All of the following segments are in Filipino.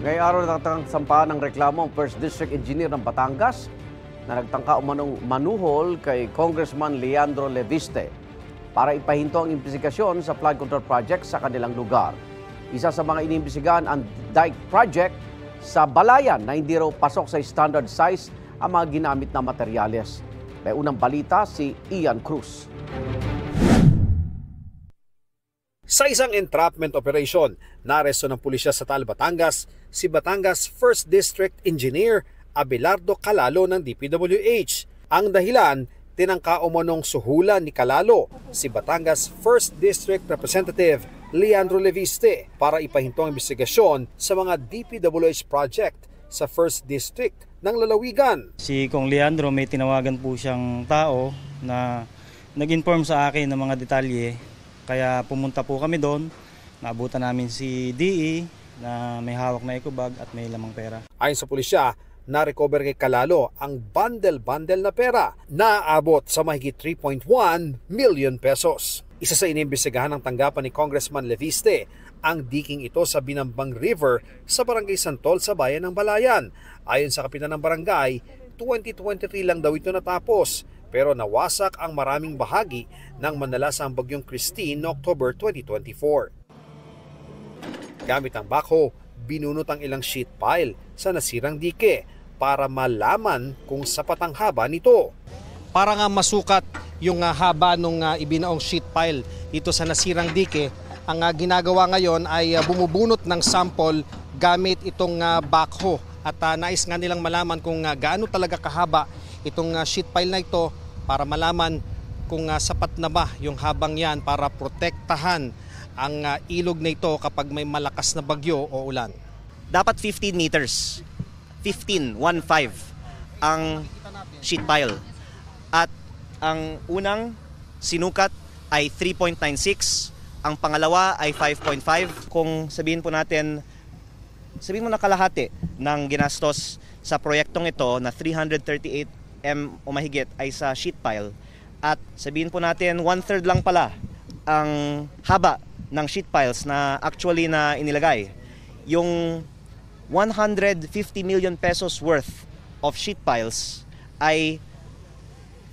Ngayong araw natatang sampahan ng reklamo ang First District Engineer ng Batangas na nagtangka umanong manuhol kay Congressman Leandro Leviste para ipahinto ang imbestigasyon sa flood control project sa kanilang lugar. Isa sa mga inimbestigahan ang dike project sa Balayan na hindi raw pasok sa standard size ang mga ginamit na materyales. May unang balita si Ian Cruz. Sa isang entrapment operation, naaresto ng pulisya sa Taal, Batangas si Batangas 1st District Engineer Abelardo Calalo ng DPWH. Ang dahilan, tinangka umanong suhulan ni Calalo si Batangas 1st District Representative Leandro Leviste para ipahinto ang investigasyon sa mga DPWH project sa 1st District ng lalawigan. Si Kong Leandro may tinawagan po siyang tao na nag-inform sa akin ng mga detalye. Kaya pumunta po kami doon, naabutan namin si DE na may hawak na eco bag at may lamang pera. Ayon sa pulisya, na-recover kay Calalo ang bundle-bundle na pera na aabot sa mahigit 3.1 million pesos. Isa sa inimbestigahan ng tanggapan ni Congressman Leviste ang diking ito sa Binambang River sa Barangay Santol sa bayan ng Balayan. Ayon sa kapitan ng barangay, 2023 lang daw ito natapos. Pero nawasak ang maraming bahagi ng manalasang bagyong Christine noong October 2024. Gamit ang backhoe, binunot ang ilang sheet pile sa nasirang dike para malaman kung sapat ang haba nito. Para nga masukat yung haba ng ibinaong sheet pile dito sa nasirang dike, ang ginagawa ngayon ay bumubunot ng sample gamit itong backhoe. At nais nga nilang malaman kung gaano talaga kahaba itong sheet pile na ito para malaman kung sapat na ba yung habang yan para protektahan ang ilog na ito kapag may malakas na bagyo o ulan. Dapat 15 meters, 15 ang sheet pile. At ang unang sinukat ay 3.96, ang pangalawa ay 5.5. Kung sabihin po natin, sabihin mo na kalahati ng ginastos sa proyektong ito na 338 o mahigit ay sa sheet pile at sabihin po natin 1/3 lang pala ang haba ng sheet piles na actually na inilagay. Yung 150 million pesos worth of sheet piles ay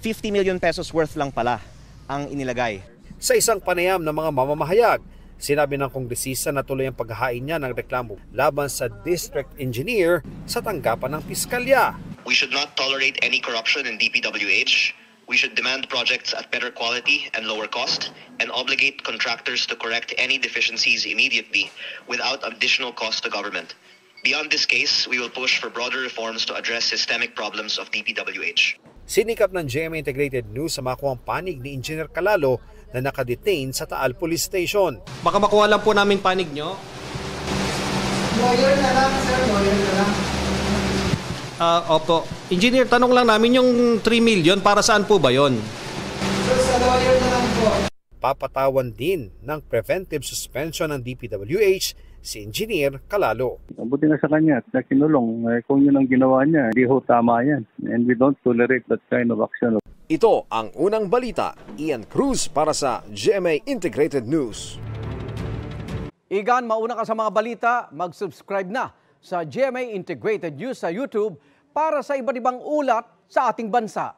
50 million pesos worth lang pala ang inilagay. Sa isang panayam ng mga mamamahayag, sinabi ng kongresista na tuloy ang paghahain niya ng reklamo laban sa district engineer sa tanggapan ng piskalya. We should not tolerate any corruption in DPWH. We should demand projects at better quality and lower cost and obligate contractors to correct any deficiencies immediately without additional cost to government. Beyond this case, we will push for broader reforms to address systemic problems of DPWH. Sinikap ng GMA Integrated News sa makuha ang panig ni Engineer Calalo na nakadetain sa Taal Police Station. Baka makuha lang po namin panig nyo. Lawyer na lang, sir. Lawyer na lang. Opo. Engineer, tanong lang namin yung 3 million, para saan po ba yon? Sir, sa lawyer na lang po. Papatawan din ng preventive suspension ng DPWH si Engineer Calalo. Mabuti na sa kanya at kinulong. Kung yun ang ginawa niya, hindi ho tama yan. And we don't tolerate that kind of action. Ito ang unang balita. Ian Cruz para sa GMA Integrated News. Igan, mauna ka sa mga balita, mag-subscribe na sa GMA Integrated News sa YouTube para sa iba't ibang ulat sa ating bansa.